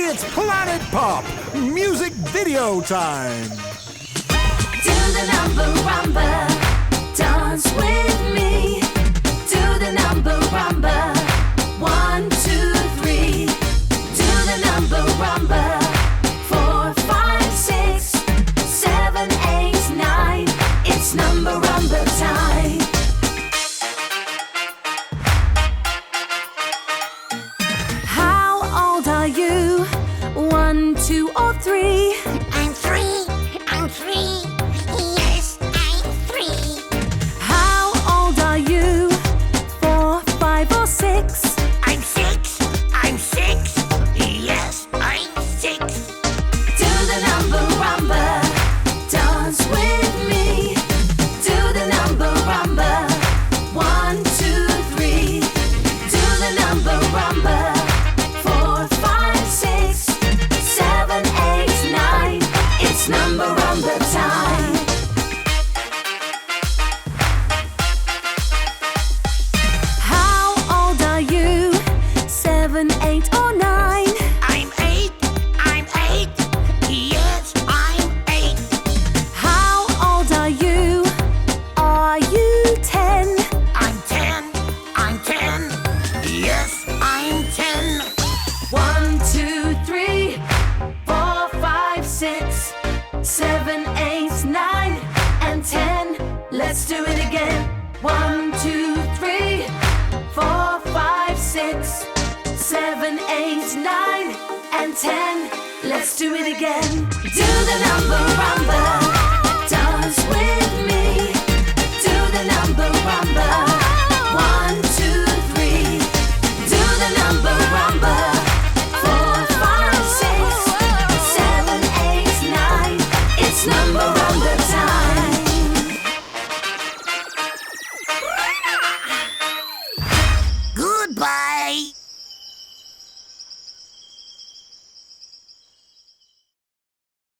It's Planet Pop Music Video Time. Do the number rumba, dance with me. Do the number rumba, 1, 2, 3. Do the number rumba, 4, 5, 6, 7, 8, 9. It's number rumba time. How old are you? 1, 2, or 3? I'm 3. I'm 3. Yes, I'm 3. How old are you? 4, 5, or 6? I'm 6. I'm 6. Yes, I'm 6. Do the number rumba, dance with me. Do the number rumba, 1, 2, 3. Do the number rumba, 4, 5, 6, 7, 8, 9. It's number rumba time. How old are you? 7, 8, or 9? I'm 8. I'm 8. Yes, I'm 8. How old are you? Are you 10? I'm 10. I'm 10. Yes, I'm 10. 1, 2, 3, 4, 5, 6, 7, 8, 9, and 10. Let's do it again. 1, 2, 3, 4, 5, 6, 7, 8, 9, and 10. Let's do it again. Do the number rumba.